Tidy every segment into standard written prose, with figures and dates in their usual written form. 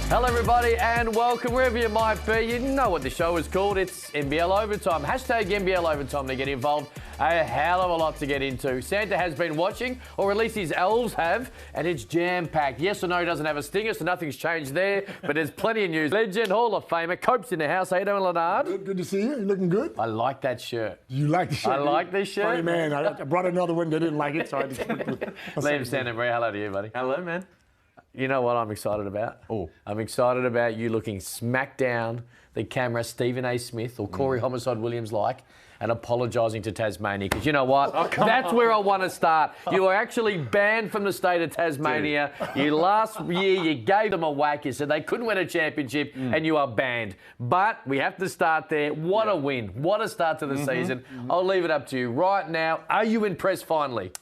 Hello everybody and welcome wherever you might be. You know what the show is called. It's NBL Overtime. Hashtag NBL Overtime to get involved. A hell of a lot to get into. Santa has been watching, or at least his elves have, and it's jam-packed. Yes or no doesn't have a stinger, so nothing's changed there, but there's plenty of news. Legend, Hall of Famer, Cope's in the house. How you doing, Leonard? Good to see you. You're looking good. I like that shirt. You like the shirt? I like this shirt. Funny man. I brought another one. They didn't like it, so I just... Liam Santa, hello to you, buddy. Hello, man. You know what I'm excited about? Oh. I'm excited about you looking smack down the camera Stephen A. Smith or Corey Homicide Williams like and apologising to Tasmania. Because you know what? That's where I want to start. You are actually banned from the state of Tasmania. Last year, you gave them a whack. You said they couldn't win a championship and you are banned. But we have to start there. What a win. What a start to the season. I'll leave it up to you. Right now, are you impressed finally?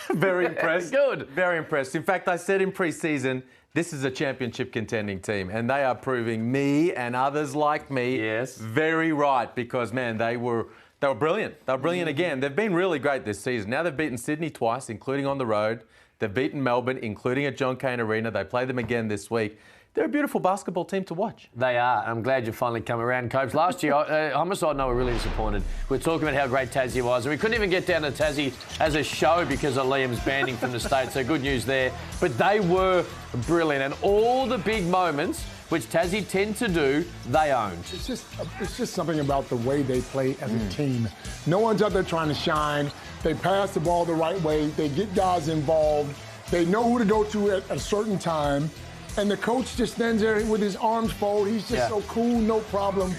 Very impressed. Good. Very impressed. In fact, I said in pre-season, this is a championship contending team, and they are proving me and others like me very right because, man, they were brilliant. They were brilliant again. They've been really great this season. Now they've beaten Sydney twice, including on the road. They've beaten Melbourne, including at John Cain Arena. They play them again this week. They're a beautiful basketball team to watch. They are. I'm glad you finally come around, Copes. Last year, Homicide and I were really disappointed. We were talking about how great Tassie was, and we couldn't even get down to Tassie as a show because of Liam's banning from the state, so good news there. But they were brilliant, and all the big moments, which Tassie tend to do, they owned. It's just something about the way they play as a team. No one's out there trying to shine. They pass the ball the right way. They get guys involved. They know who to go to at a certain time. And the coach just stands there with his arms folded. He's just so cool, no problem.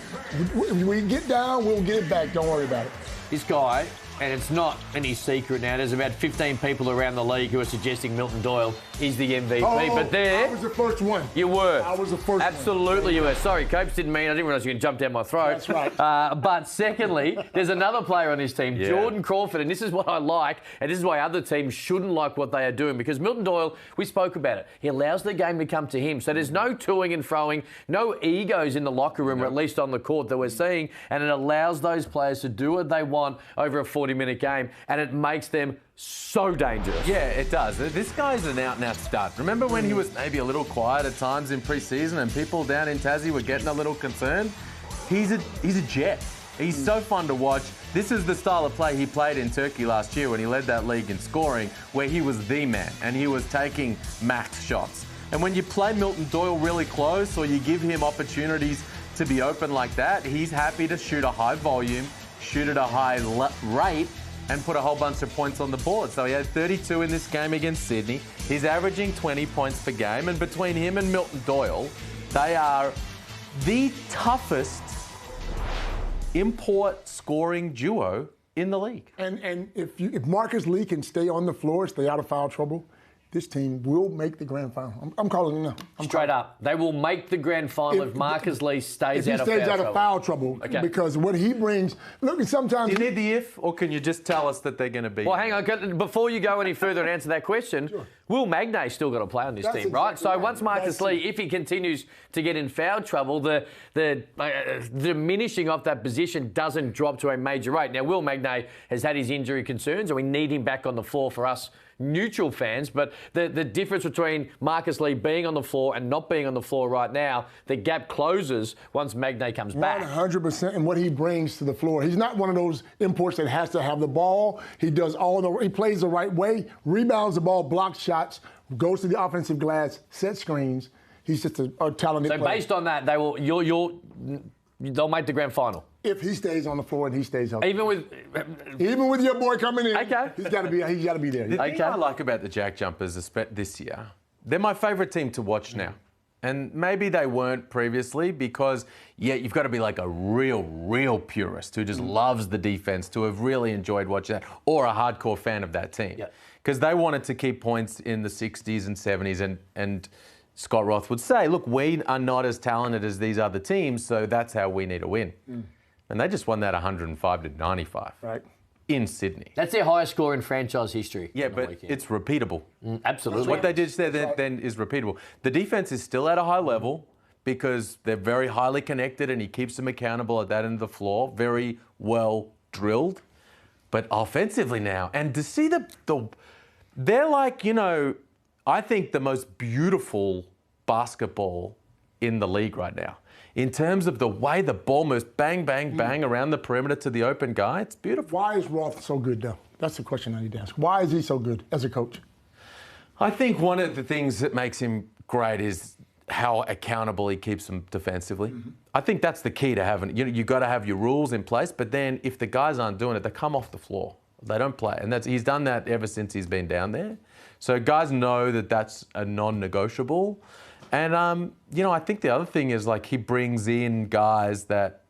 When we get down, we'll get it back. Don't worry about it. This guy, and it's not any secret now, there's about 15 people around the league who are suggesting Milton Doyle is the MVP. But there... I was the first one. You were. I was the first one. Absolutely you were. Sorry, Copes didn't mean. I didn't realise you could jump down my throat. That's right. But secondly, there's another player on this team, Jordan Crawford, and this is what I like, and this is why other teams shouldn't like what they are doing, because Milton Doyle, we spoke about it, he allows the game to come to him. So there's no toing and froing, no egos in the locker room, or at least on the court that we're seeing, and it allows those players to do what they want over a 40-minute game, and it makes them so dangerous. Yeah, it does. This guy's an out-and-out stud. Remember when he was maybe a little quiet at times in pre-season and people down in Tassie were getting a little concerned? He's a jet. He's so fun to watch. This is the style of play he played in Turkey last year when he led that league in scoring, where he was the man and he was taking max shots. And when you play Milton Doyle really close or you give him opportunities to be open like that, he's happy to shoot a high volume, shoot at a high rate, and put a whole bunch of points on the board. So he had 32 in this game against Sydney. He's averaging 20 points per game. And between him and Milton Doyle, they are the toughest import scoring duo in the league. And if Marcus Lee can stay on the floor, stay out of foul trouble, this team will make the grand final. I'm calling it now. Straight up. They will make the grand final if Marcus Lee stays out of foul trouble. If he stays out of foul trouble. Okay. Because what he brings... Look, sometimes... Do you need the if, or can you just tell us that they're going to be... Well, hang on. Before you go any further and answer that question, Will Magnay's still got to play on this team, right? So once Marcus Lee, if he continues to get in foul trouble, the diminishing of that position doesn't drop to a major rate. Now, Will Magnay has had his injury concerns, and we need him back on the floor for us neutral fans, but the difference between Marcus Lee being on the floor and not being on the floor right now, the gap closes once Magnay comes back. 100%, and what he brings to the floor. He's not one of those imports that has to have the ball. He does he plays the right way, rebounds the ball, blocks shots, goes to the offensive glass, set screens. He's just a talented player. So based on that, they'll make the grand final. If he stays on the floor and he stays healthy. Even with your boy coming in, okay, he's got to be there. The thing I like about the Jack Jumpers this year, they're my favourite team to watch now. And maybe they weren't previously because, you've got to be like a real purist who just loves the defence to have really enjoyed watching that, or a hardcore fan of that team. Because they wanted to keep points in the 60s and 70s, and Scott Roth would say, look, we are not as talented as these other teams, so that's how we need to win. And they just won that 105-95 in Sydney. That's their highest score in franchise history. Yeah, but it's repeatable. Absolutely. What they did then is repeatable. The defense is still at a high level because they're very highly connected and he keeps them accountable at that end of the floor. Very well drilled. But offensively now, and to see they're like, I think the most beautiful basketball in the league right now. In terms of the way the ball moves, bang, bang, bang, around the perimeter to the open guy, it's beautiful. Why is Roth so good, though? That's the question I need to ask. Why is he so good as a coach? I think one of the things that makes him great is how accountable he keeps them defensively. I think that's the key to having, you've got to have your rules in place, but then if the guys aren't doing it, they come off the floor. They don't play. And he's done that ever since he's been down there. So guys know that that's a non-negotiable. And, I think the other thing is, like, he brings in guys that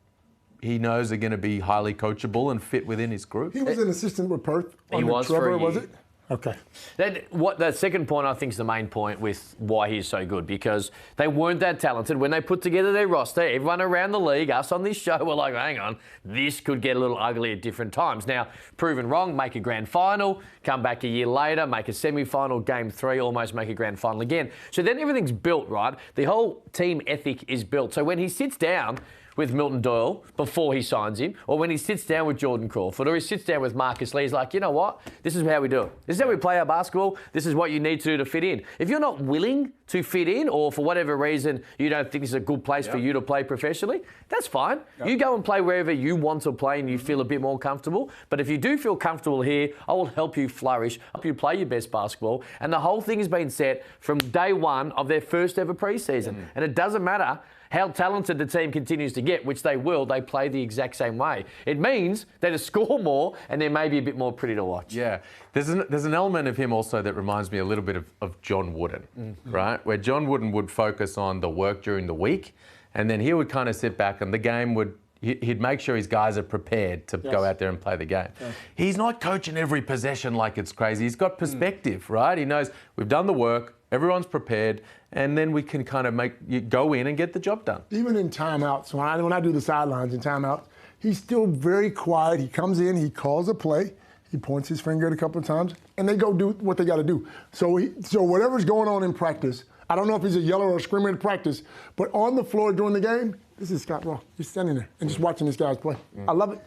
he knows are going to be highly coachable and fit within his group. He was an assistant with Perth. He was for a year. Was it? Okay. The second point, I think, is the main point with why he's so good, because they weren't that talented. When they put together their roster, everyone around the league, us on this show, were like, hang on, this could get a little ugly at different times. Now, proven wrong, make a grand final, come back a year later, make a semi-final, game 3, almost make a grand final again. So then everything's built, right? The whole team ethic is built. So when he sits down with Milton Doyle before he signs him, or when he sits down with Jordan Crawford, or he sits down with Marcus Lee, he's like, you know what? This is how we do it. This is how we play our basketball. This is what you need to do to fit in. If you're not willing to fit in, or for whatever reason you don't think this is a good place for you to play professionally, that's fine. You go and play wherever you want to play and you feel a bit more comfortable. But if you do feel comfortable here, I will help you flourish, help you play your best basketball. And the whole thing has been set from day one of their first ever preseason. And it doesn't matter how talented the team continues to get, which they will, they play the exact same way. It means they just score more and they're maybe a bit more pretty to watch. Yeah. There's an element of him also that reminds me a little bit of John Wooden, right? Where John Wooden would focus on the work during the week, and then he would kind of sit back and the game he'd make sure his guys are prepared to go out there and play the game. He's not coaching every possession like it's crazy. He's got perspective, right? He knows we've done the work, everyone's prepared, and then we can kind of go in and get the job done. Even in timeouts, when I do the sidelines in timeouts, he's still very quiet. He comes in, he calls a play, he points his finger a couple of times, and they go do what they got to do. So whatever's going on in practice, I don't know if he's a yeller or a screamer in practice, but on the floor during the game, this is Scott Roth. Just standing there and just watching these guys play. I love it.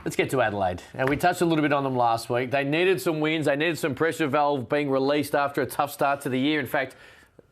Let's get to Adelaide. And we touched a little bit on them last week. They needed some wins. They needed some pressure valve being released after a tough start to the year. In fact,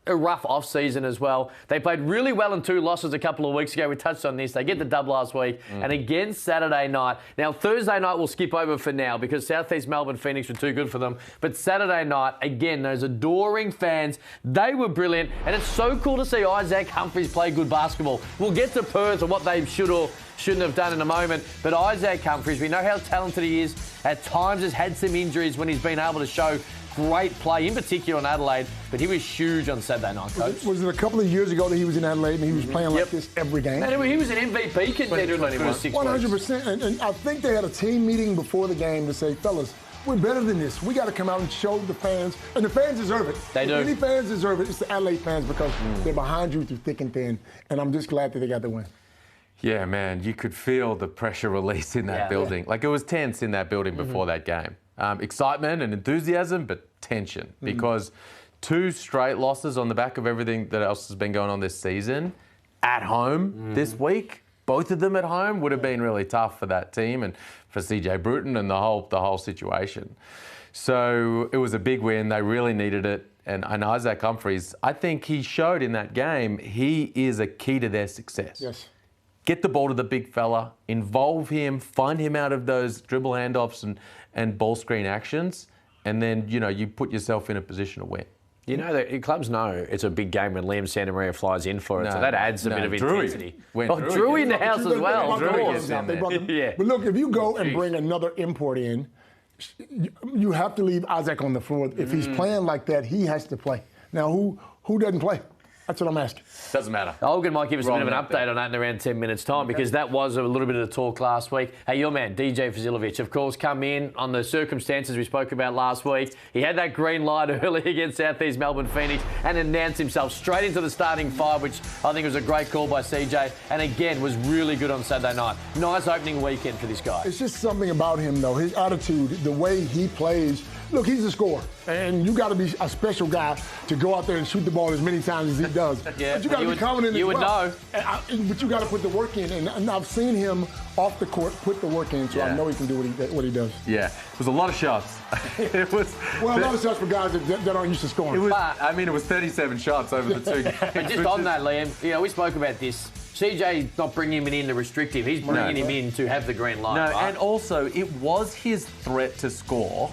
a rough off-season as well. They played really well in 2 losses a couple of weeks ago. We touched on this. They get the dub last week. And again Saturday night. Now, Thursday night we'll skip over for now because Southeast Melbourne Phoenix were too good for them. But Saturday night, again, those adoring fans, they were brilliant. And it's so cool to see Isaac Humphries play good basketball. We'll get to Perth and what they should or shouldn't have done in a moment. But Isaac Humphries, we know how talented he is. At times has had some injuries when he's been able to show great play, in particular on Adelaide, but he was huge on Saturday night, Coach. Was it a couple of years ago that he was in Adelaide and he was playing like this every game? And he was an MVP contender in the first 6 weeks. 100%. And I think they had a team meeting before the game to say, fellas, we're better than this. We got to come out and show the fans. And the fans deserve it. They do. If any fans deserve it, it's the Adelaide fans because they're behind you through thick and thin. And I'm just glad that they got the win. Yeah, man, you could feel the pressure release in that building. Like, it was tense in that building before that game. Excitement and enthusiasm, but tension because 2 straight losses on the back of everything that else has been going on this season at home this week. Both of them at home would have been really tough for that team and for CJ Bruton and the whole situation. So it was a big win. They really needed it. And Isaac Humphries, I think he showed in that game he is a key to their success. Yes. Get the ball to the big fella, involve him, find him out of those dribble handoffs and ball screen actions, and then, you put yourself in a position to win. You know, the clubs know it's a big game when Liam Santamaria flies in for it, so that adds a bit of intensity. Drew in the house as well, of course. But look, if you go and bring another import in, you have to leave Isaac on the floor. If he's playing like that, he has to play. Now, who doesn't play? That's what I'm asking. Doesn't matter. Olgun might give us a bit of an update on that in around 10 minutes' time because that was a little bit of the talk last week. Hey, your man, DJ Vasiljevic, of course, come in on the circumstances we spoke about last week. He had that green light early against Southeast Melbourne Phoenix and announced himself straight into the starting 5, which I think was a great call by CJ, and again was really good on Saturday night. Nice opening weekend for this guy. It's just something about him, though. His attitude, the way he plays, look, he's a scorer, and you got to be a special guy to go out there and shoot the ball as many times as he does. Yeah, but you got to be confident. You would know. But you got to put the work in, and I've seen him off the court put the work in, so I know he can do what he does. Yeah, it was a lot of shots. A lot of shots for guys that aren't used to scoring. It was 37 shots over the 2 games. But just on that, Liam, we spoke about this. CJ's not bringing him in to restrictive. He's bringing him in to have the green light. No, right? and also it was his threat to score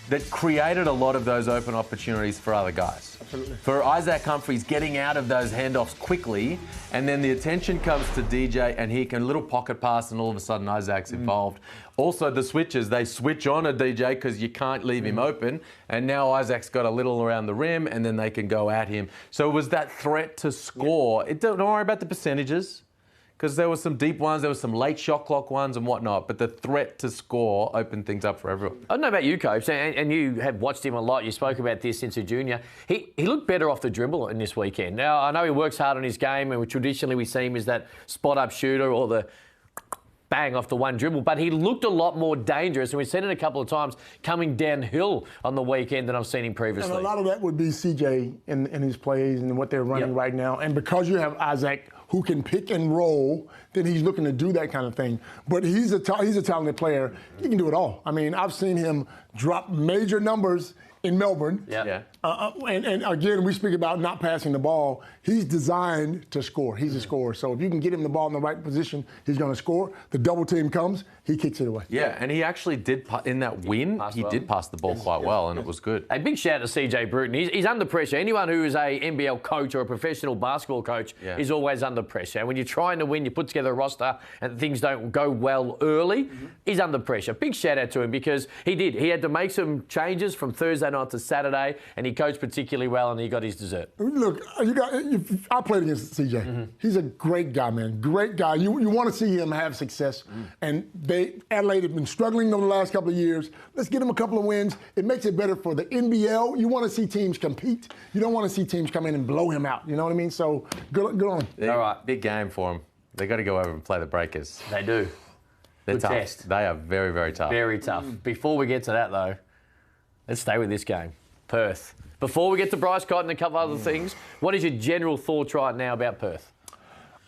that created a lot of those open opportunities for other guys. Absolutely. For Isaac Humphries getting out of those handoffs quickly, and then the attention comes to DJ, and he can little pocket pass, and all of a sudden Isaac's involved. Also, the switches, they switch on a DJ because you can't leave him open, and now Isaac's got a little around the rim, and then they can go at him. So it was that threat to score. Don't worry about the percentages, because there were some deep ones, there were some late shot clock ones and whatnot, but the threat to score opened things up for everyone. I don't know about you, Coach, and you have watched him a lot. You spoke about this since a junior. He looked better off the dribble in this weekend. Now, I know he works hard on his game, and traditionally we see him as that spot-up shooter or the bang off the one dribble, but he looked a lot more dangerous, and we've seen it a couple of times coming downhill on the weekend than I've seen him previously. And a lot of that would be CJ in his plays and what they're running right now. And because you have Isaac who can pick and roll, then he's looking to do that kind of thing. But he's a talented player. He can do it all. I mean, I've seen him drop major numbers in Melbourne. And again, we speak about not passing the ball. He's designed to score. He's a scorer. So if you can get him the ball in the right position, he's going to score. The double team comes, he kicks it away. Yeah, and he actually did, in that win, he did pass the ball quite well, and it was good. A big shout out to CJ Bruton. He's under pressure. Anyone who is a NBL coach or a professional basketball coach is always under pressure. And when you're trying to win, you put together a roster and things don't go well early, he's under pressure. Big shout out to him because he did. He had to make some changes from Thursday night to Saturday, and he coached particularly well, and he got his dessert. Look, I played against CJ. He's a great guy, man. Great guy. You want to see him have success. And Adelaide have been struggling over the last couple of years. Let's get him a couple of wins. It makes it better for the NBL. You want to see teams compete. You don't want to see teams come in and blow him out. You know what I mean? So good on him. All right, big game for him. They got to go over and play the Breakers. They do. They're Good tough. test. They are very, very tough. Very tough. Before we get to that, though, let's stay with this game. Perth. Before we get to Bryce Cotton and a couple other things, what is your general thoughts right now about Perth?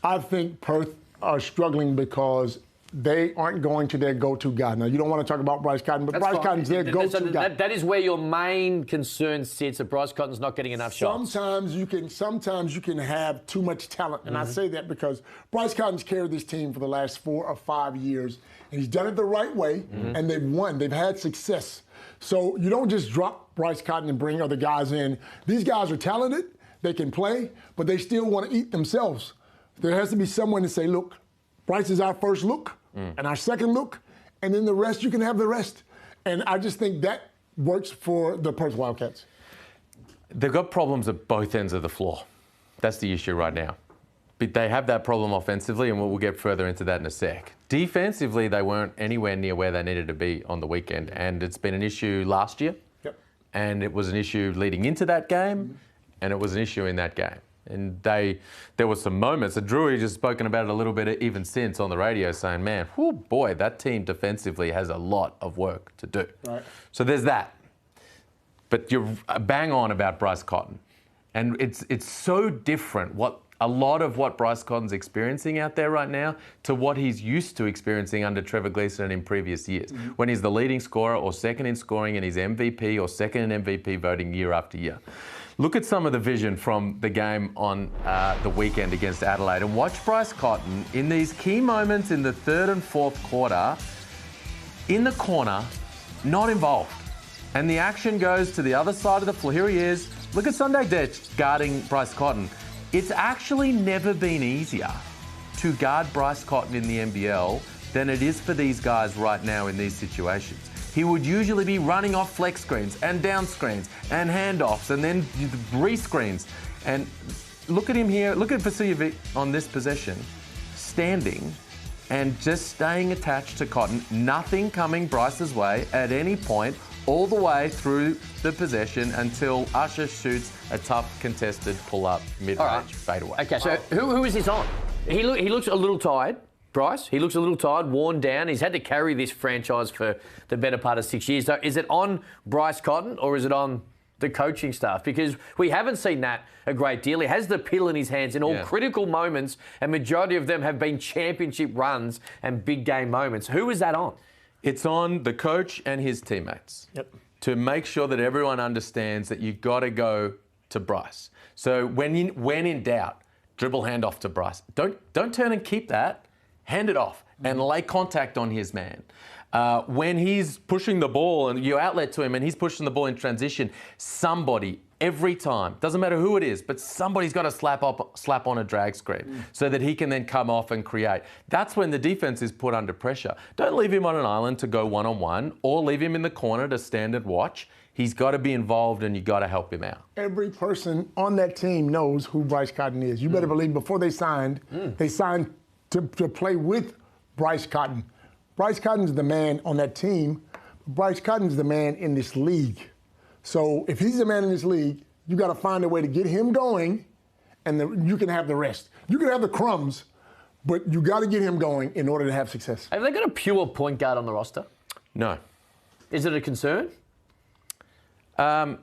I think Perth are struggling because they aren't going to their go-to guy. Now, you don't want to talk about Bryce Cotton, but Bryce Cotton's their go-to guy. That is where your main concern sits, that Bryce Cotton's not getting enough shots. Sometimes you can have too much talent, and I say that because Bryce Cotton's carried this team for the last 4 or 5 years, and he's done it the right way, and they've won. They've had success. So you don't just drop Bryce Cotton and bring other guys in. These guys are talented, they can play, but they still want to eat themselves. There has to be someone to say, look, Bryce is our first look and our second look, and then the rest, you can have the rest. And I just think that works for the Perth Wildcats. They've got problems at both ends of the floor. That's the issue right now. But they have that problem offensively, and we'll get further into that in a sec. Defensively, they weren't anywhere near where they needed to be on the weekend, and it's been an issue last year, and it was an issue leading into that game, and it was an issue in that game. And there were some moments, and Drew just spoken about it a little bit even since on the radio, saying, man, whoo, boy, that team defensively has a lot of work to do. Right. So there's that. But you're bang on about Bryce Cotton. And it's so different a lot of what Bryce Cotton's experiencing out there right now to what he's used to experiencing under Trevor Gleeson in previous years, when he's the leading scorer or second in scoring and he's MVP or second in MVP voting year after year. Look at some of the vision from the game on the weekend against Adelaide and watch Bryce Cotton in these key moments in the third and fourth quarter in the corner, not involved. And the action goes to the other side of the floor. Here he is. Look at Sunday Ditch guarding Bryce Cotton. It's actually never been easier to guard Bryce Cotton in the NBL than it is for these guys right now in these situations. He would usually be running off flex screens and down screens and handoffs and then re-screens. And look at him here. Look at Vasiljevic on this possession, standing and just staying attached to Cotton. Nothing coming Bryce's way at any point all the way through the possession until Usher shoots a tough contested pull-up mid-range fadeaway. Okay, so who is this on? He looks a little tired. Bryce? He looks a little tired, worn down. He's had to carry this franchise for the better part of 6 years. So is it on Bryce Cotton or is it on the coaching staff? Because we haven't seen that a great deal. He has the pill in his hands in all critical moments, and majority of them have been championship runs and big game moments. Who is that on? It's on the coach and his teammates to make sure that everyone understands that you've got to go to Bryce. So when in doubt, dribble handoff to Bryce. Don't turn and keep that. Hand it off and lay contact on his man. When he's pushing the ball and you outlet to him and he's pushing the ball in transition, somebody, every time, doesn't matter who it is, but somebody's got to slap on a drag screen so that he can then come off and create. That's when the defense is put under pressure. Don't leave him on an island to go one-on-one or leave him in the corner to stand and watch. He's got to be involved and you got to help him out. Every person on that team knows who Bryce Cotton is. You better believe before they signed to play with Bryce Cotton. Bryce Cotton's the man on that team. Bryce Cotton's the man in this league. So if he's the man in this league, you got to find a way to get him going, and you can have the rest. You can have the crumbs, but you got to get him going in order to have success. Have they got a pure point guard on the roster? No. Is it a concern? That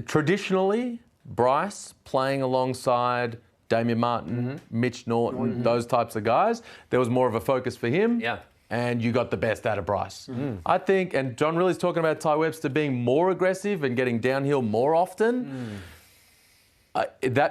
traditionally, Bryce playing alongside Damian Martin, Mitch Norton, those types of guys, there was more of a focus for him. Yeah. And you got the best out of Bryce. I think, and John Riley's talking about Ty Webster being more aggressive and getting downhill more often.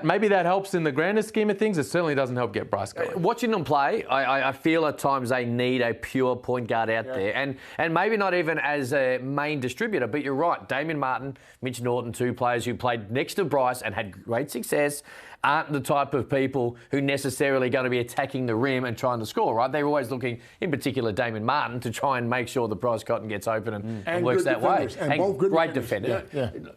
Maybe that helps in the grander scheme of things. It certainly doesn't help get Bryce going. Watching them play, I feel at times they need a pure point guard out there. And maybe not even as a main distributor, but you're right. Damian Martin, Mitch Norton, two players who played next to Bryce and had great success, aren't the type of people who necessarily going to be attacking the rim and trying to score, right? They're always looking, in particular Damian Martin, to try and make sure that Bryce Cotton gets open and works that way. And both good great defenders. defender.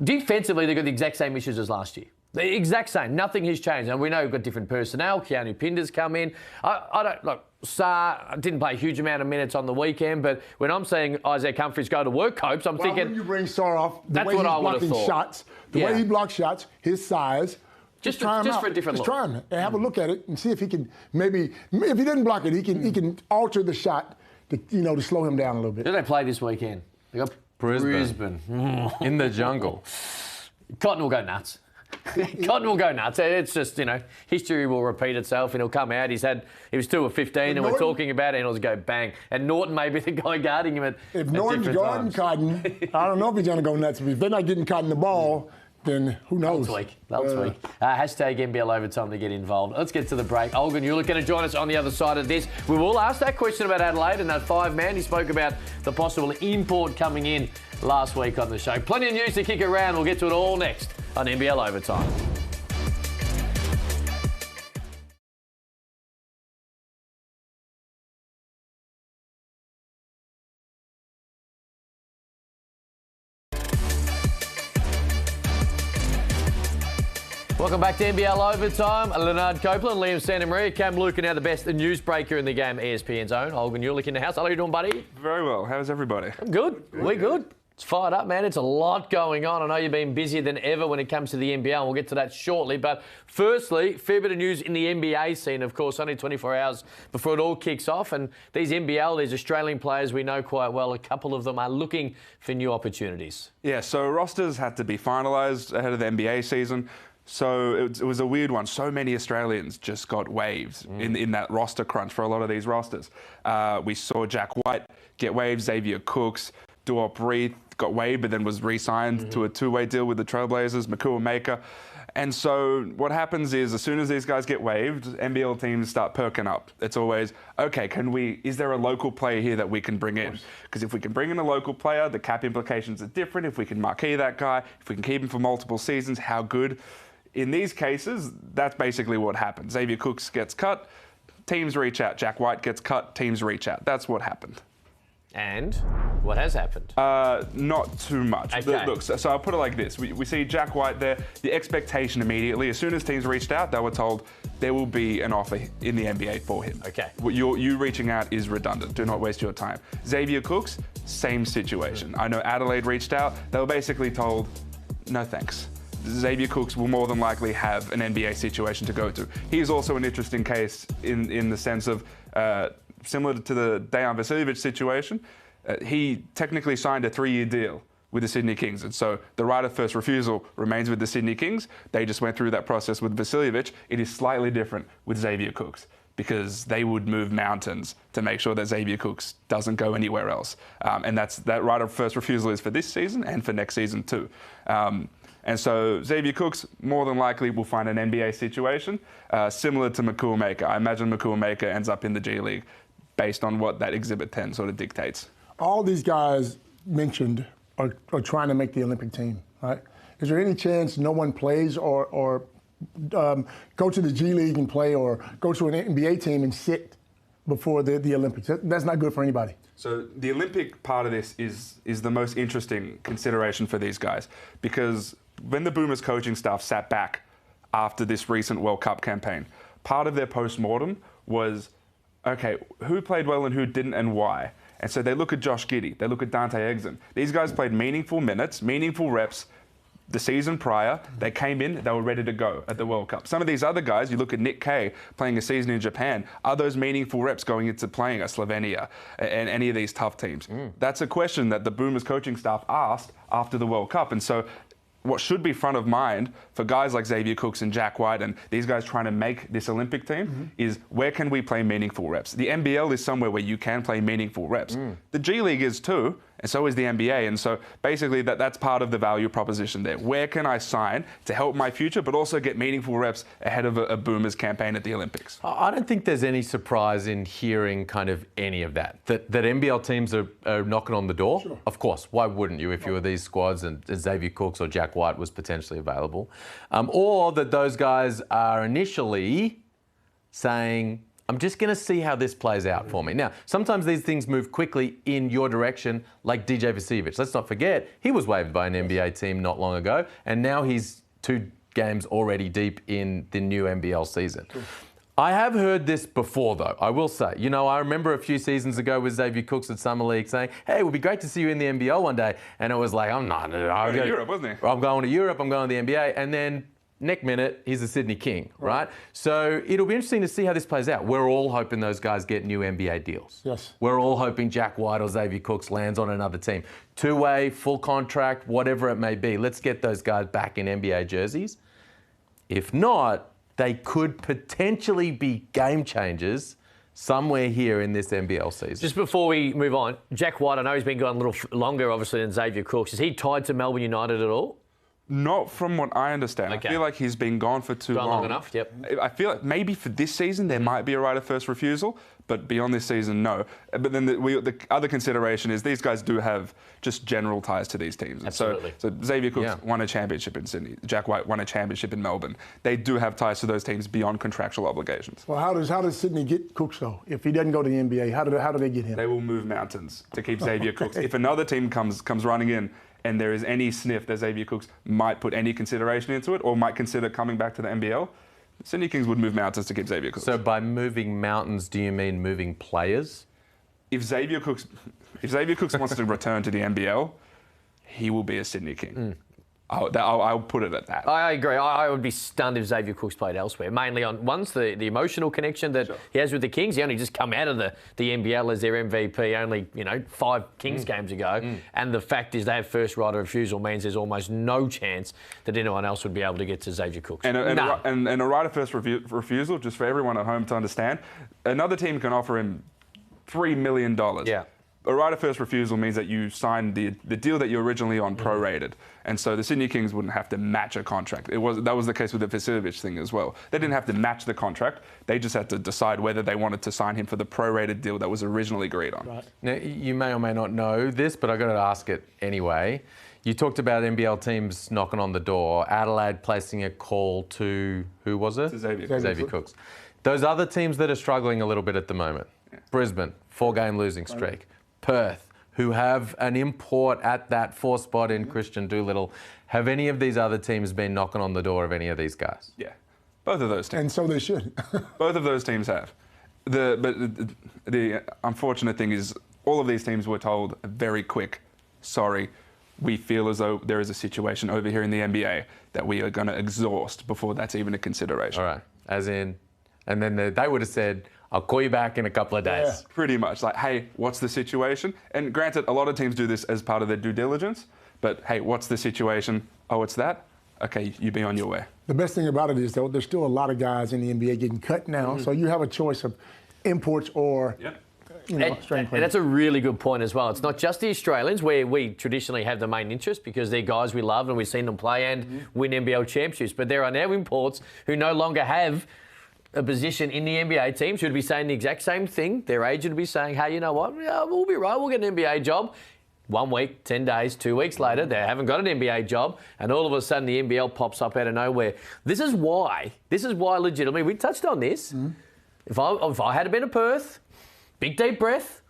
Defensively, they've got the exact same issues as last year. The exact same. Nothing has changed. And we know we've got different personnel. Keanu Pinder's come in. I don't look. Saar didn't play a huge amount of minutes on the weekend, but when I'm seeing Isaiah Humphries go to work, Copes, I'm thinking. When you bring Saar off, the that's way what he's I would have blocking thought. Shots, the way he blocks shots, his size. Just try him out. for a different just look. try him and have a look at it and see if he can maybe. If he doesn't block it, he can alter the shot to slow him down a little bit. Who do they play this weekend? They got Brisbane. In the jungle. Cotton will go nuts. Cotton will go nuts. It's just, history will repeat itself and he'll come out. He was 2 of 15 and we're talking about it and it'll go bang. And Norton may be the guy guarding him if Norton's guarding Cotton, I don't know if he's going to go nuts. If they're not getting Cotton the ball, then who knows? They'll tweak. Hashtag NBL Overtime to get involved. Let's get to the break. Olgun Uluc going to join us on the other side of this. We will ask that question about Adelaide and that 5-man. He spoke about the possible import coming in last week on the show. Plenty of news to kick around. We'll get to it all next on NBL Overtime. Welcome back to NBL Overtime. Leonard Copeland, Liam Santamaria, Cam Luke, and now the best newsbreaker in the game, ESPN's own, Olgun Uluc in the house. How are you doing, buddy? Very well. How's everybody? I'm good. We're good. It's fired up, man. It's a lot going on. I know you've been busier than ever when it comes to the NBL, and we'll get to that shortly. But firstly, fair bit of news in the NBA scene, of course, only 24 hours before it all kicks off. And these these Australian players we know quite well, a couple of them are looking for new opportunities. Yeah, so rosters had to be finalised ahead of the NBA season. So it was a weird one. So many Australians just got waived in that roster crunch for a lot of these rosters. We saw Jack White get waived, Xavier Cooks, Duop Reith got waived but then was re-signed to a two-way deal with the Trailblazers, Makua Maker. And so what happens is as soon as these guys get waived, NBL teams start perking up. It's always, okay, is there a local player here that we can bring in? Because if we can bring in a local player, the cap implications are different. If we can marquee that guy, if we can keep him for multiple seasons, how good? In these cases, that's basically what happens. Xavier Cooks gets cut, teams reach out. Jack White gets cut, teams reach out. That's what happened. And what has happened? Not too much. Okay. Look, so I'll put it like this. We see Jack White there. The expectation immediately, as soon as teams reached out, they were told there will be an offer in the NBA for him. Okay. You reaching out is redundant. Do not waste your time. Xavier Cooks, same situation. I know Adelaide reached out. They were basically told, no thanks. Xavier Cooks will more than likely have an NBA situation to go to. He's also an interesting case in the sense of, similar to the Dejan Vasiljevic situation, he technically signed a 3-year deal with the Sydney Kings. And so the right of first refusal remains with the Sydney Kings. They just went through that process with Vasiljevic. It is slightly different with Xavier Cooks, because they would move mountains to make sure that Xavier Cooks doesn't go anywhere else. And that right of first refusal is for this season and for next season too. And so Xavier Cooks more than likely will find an NBA situation similar to Makuamaker. I imagine Makuamaker ends up in the G League based on what that Exhibit 10 sort of dictates. All these guys mentioned are trying to make the Olympic team, right? Is there any chance no one plays or go to the G League and play, or go to an NBA team and sit before the Olympics? That's not good for anybody. So the Olympic part of this is the most interesting consideration for these guys, because when the Boomers coaching staff sat back after this recent World Cup campaign, part of their post-mortem was, okay, who played well and who didn't and why? And so they look at Josh Giddey, they look at Dante Exum. These guys played meaningful minutes, meaningful reps the season prior. They came in, they were ready to go at the World Cup. Some of these other guys, you look at Nick Kay playing a season in Japan, are those meaningful reps going into playing at Slovenia and any of these tough teams? That's a question that the Boomers coaching staff asked after the World Cup. And so what should be front of mind for guys like Xavier Cooks and Jack White and these guys trying to make this Olympic team is, where can we play meaningful reps? The NBL is somewhere where you can play meaningful reps. The G League is too, and so is the NBA. And so basically that's part of the value proposition there. Where can I sign to help my future, but also get meaningful reps ahead of a Boomers campaign at the Olympics? I don't think there's any surprise in hearing kind of any of that. That NBL teams are knocking on the door. Sure. Of course, why wouldn't you if you were these squads and Xavier Cooks or Jack White was potentially available? Or that those guys are initially saying, I'm just going to see how this plays out for me. Now, sometimes these things move quickly in your direction, like DJ Vasiljevic. Let's not forget, he was waived by an NBA team not long ago, and now he's 2 games already deep in the new NBL season. Cool. I have heard this before, though, I will say. You know, I remember a few seasons ago with Xavier Cooks at Summer League saying, hey, it would be great to see you in the NBL one day. And it was like, I'm not. I'm going to Europe, wasn't he? I'm going to Europe, I'm going to the NBA. And then next minute, he's a Sydney King, right? So it'll be interesting to see how this plays out. We're all hoping those guys get new NBA deals. Yes. We're all hoping Jack White or Xavier Cooks lands on another team. 2-way, full contract, whatever it may be. Let's get those guys back in NBA jerseys. If not, they could potentially be game changers somewhere here in this NBL season. Just before we move on, Jack White, I know he's been gone a little longer, obviously, than Xavier Cooks. Is he tied to Melbourne United at all? Not from what I understand. Okay. I feel like he's been gone for too long. Long enough, yep. I feel like maybe for this season there might be a right of first refusal, but beyond this season, no. But then the other consideration is these guys do have just general ties to these teams. Absolutely. So Xavier Cooks won a championship in Sydney. Jack White won a championship in Melbourne. They do have ties to those teams beyond contractual obligations. Well, how does Sydney get Cooks, though? If he doesn't go to the NBA, how do they get him? They will move mountains to keep Xavier Cooks. If another team comes running in and there is any sniff that Xavier Cooks might put any consideration into it or might consider coming back to the NBL, Sydney Kings would move mountains to keep Xavier Cooks. So by moving mountains, do you mean moving players? If Xavier Cooks wants to return to the NBL, he will be a Sydney King. I'll put it at that. I agree. I would be stunned if Xavier Cooks played elsewhere. Mainly on the emotional connection that he has with the Kings. He only just come out of the NBL as their MVP only 5 Kings games ago. And the fact is they have first right of refusal means there's almost no chance that anyone else would be able to get to Xavier Cooks. And a right of first refusal, just for everyone at home to understand, another team can offer him $3 million. Yeah. A right of first refusal means that you signed the deal that you originally on prorated. And so the Sydney Kings wouldn't have to match a contract. That was the case with the Vasiljevic thing as well. They didn't have to match the contract. They just had to decide whether they wanted to sign him for the prorated deal that was originally agreed on. Right. Now, you may or may not know this, but I've got to ask it anyway. You talked about NBL teams knocking on the door. Adelaide placing a call to, who was it? To Xavier Cooks. Those other teams that are struggling a little bit at the moment. Yeah. Brisbane, 4-game losing streak. Perth, who have an import at that 4th spot in Christian Doolittle. Have any of these other teams been knocking on the door of any of these guys? Yeah, both of those teams. And so they should. Both of those teams have. But the unfortunate thing is all of these teams were told a very quick, sorry, we feel as though there is a situation over here in the NBA that we are going to exhaust before that's even a consideration. All right, as in, and then they would have said, I'll call you back in a couple of days. Yeah. Pretty much like, hey, what's the situation? And granted, a lot of teams do this as part of their due diligence, but hey, what's the situation? Oh, it's that? Okay, you be on your way. The best thing about it is, though, there's still a lot of guys in the NBA getting cut now, so you have a choice of imports or strength. And that's a really good point as well. It's not just the Australians, where we traditionally have the main interest because they're guys we love and we've seen them play and win NBL championships. But there are now imports who no longer have a position in the NBA teams who would be saying the exact same thing. Their agent would be saying, hey, you know what? Yeah, we'll be right. We'll get an NBA job. 1 week, 10 days, 2 weeks later, they haven't got an NBA job, and all of a sudden the NBL pops up out of nowhere. This is why legitimately, we touched on this. If I had been to Perth, big deep breath,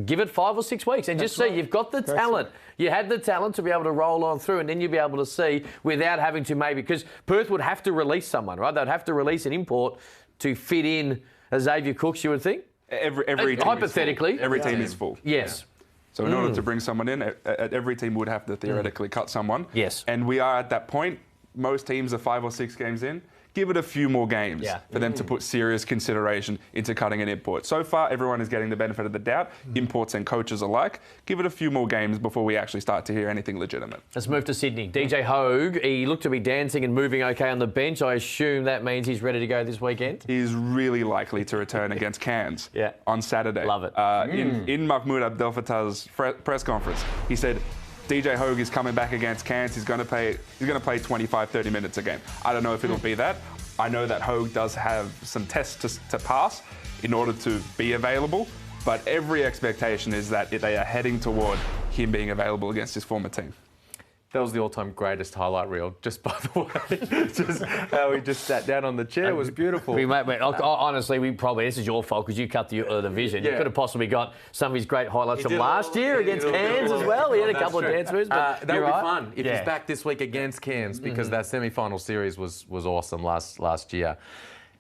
give it 5 or 6 weeks and just see you've got the talent. You had the talent to be able to roll on through, and then you'll be able to see without having to maybe, because Perth would have to release someone, right? They'd have to release an import to fit in a Xavier Cooks, you would think? Every team hypothetically. is full. Every team is full. Yes. Yeah. So in order to bring someone in, every team would have to theoretically cut someone. Yes. And we are at that point. Most teams are 5 or 6 games in. Give it a few more games for them to put serious consideration into cutting an import. So far, everyone is getting the benefit of the doubt, imports and coaches alike. Give it a few more games before we actually start to hear anything legitimate. Let's move to Sydney. DJ Hogue, he looked to be dancing and moving okay on the bench. I assume that means he's ready to go this weekend? He's really likely to return against Cairns on Saturday. Love it. In Mahmoud Abdel Fattah's press conference, he said, DJ Hogue is coming back against Cairns. He's going to play 25, 30 minutes a game. I don't know if it'll be that. I know that Hogue does have some tests to pass in order to be available, but every expectation is that they are heading toward him being available against his former team. That was the all-time greatest highlight reel, just by the way. Just how he just sat down on the chair. It was beautiful. Honestly, this is your fault because you cut the vision. You could have possibly got some of his great highlights from last year against Cairns as well. He had a couple of dance moves. That would be fun if he's back this week against Cairns, because that semi-final series was awesome last year.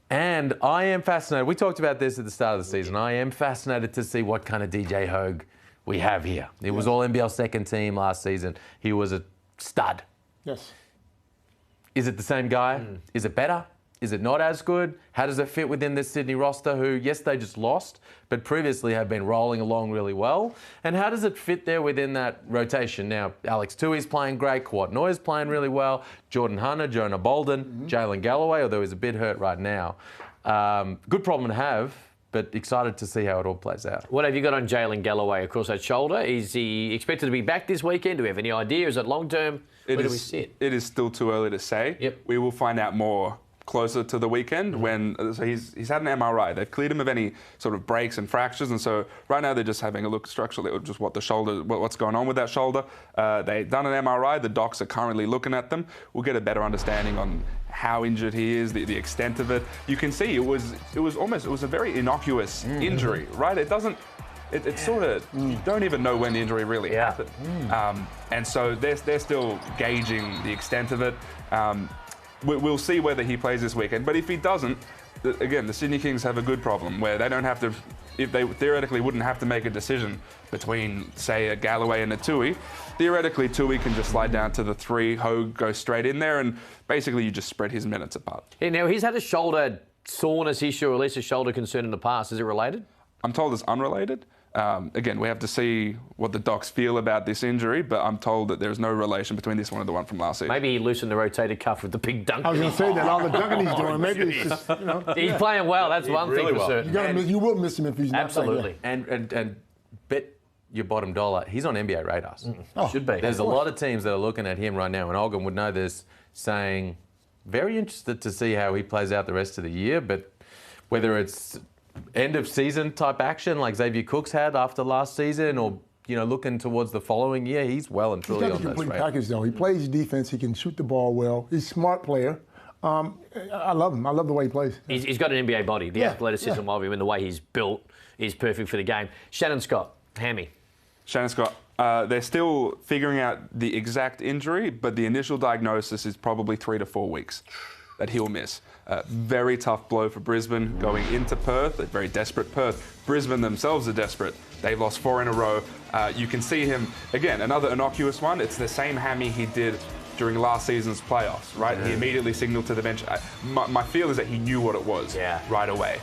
And I am fascinated. We talked about this at the start of the season. I am fascinated to see what kind of DJ Hogue we have here. It was all NBL second team last season. He was a stud. Yes. Is it the same guy? Is it better? Is it not as good? How does it fit within this Sydney roster who, yes, they just lost, but previously have been rolling along really well? And how does it fit there within that rotation? Now, Alex Tui's playing great, Kwot Noy's playing really well, Jordan Hunter, Jonah Bolden, Jalen Galloway, although he's a bit hurt right now. Good problem to have, but excited to see how it all plays out. What have you got on Jalen Galloway across that shoulder? Is he expected to be back this weekend? Do we have any idea? Is it long-term? Where do we sit? It is still too early to say. Yep. We will find out more closer to the weekend when so he's had an MRI. They've cleared him of any sort of breaks and fractures, and so right now they're just having a look structurally at just what's going on with that shoulder. They've done an MRI. The docs are currently looking at them. We'll get a better understanding on how injured he is, the extent of it. You can see it was a very innocuous injury, right? It's sort of, you don't even know when the injury really happened. And so they're still gauging the extent of it. We'll see whether he plays this weekend. But if he doesn't, again, the Sydney Kings have a good problem where they don't have to, if they theoretically wouldn't have to make a decision between, say, a Galloway and a Tui, theoretically Tui can just slide down to the 3, Hogue goes straight in there, and basically you just spread his minutes apart. Yeah, now, he's had a shoulder soreness issue or at least a shoulder concern in the past. Is it related? I'm told it's unrelated. Again, we have to see what the docs feel about this injury, but I'm told that there's no relation between this one and the one from last season. Maybe he loosened the rotator cuff with the big dunk. I was going to say that, all the dunking he's doing. Maybe it's just, He's playing well, that's one really thing for certain. You will miss him if he's not Absolutely. playing. And bet your bottom dollar, he's on NBA radars. Should be. There's a lot of teams that are looking at him right now, and Olgun would know this, saying, very interested to see how he plays out the rest of the year, but whether it's end of season type action like Xavier Cooks had after last season, or looking towards the following year, he's well and truly on that. He's got the complete package though. He plays defense. He can shoot the ball well. He's a smart player. I love him. I love the way he plays. He's got an NBA body. The athleticism of him and the way he's built is perfect for the game. Shannon Scott, hammy. Shannon Scott, they're still figuring out the exact injury, but the initial diagnosis is probably 3 to 4 weeks. that he'll miss. Very tough blow for Brisbane going into Perth, a very desperate Perth. Brisbane themselves are desperate. They've lost 4 in a row. You can see him, again, another innocuous one. It's the same hammy he did during last season's playoffs, right? He immediately signaled to the bench. My feel is that he knew what it was right away.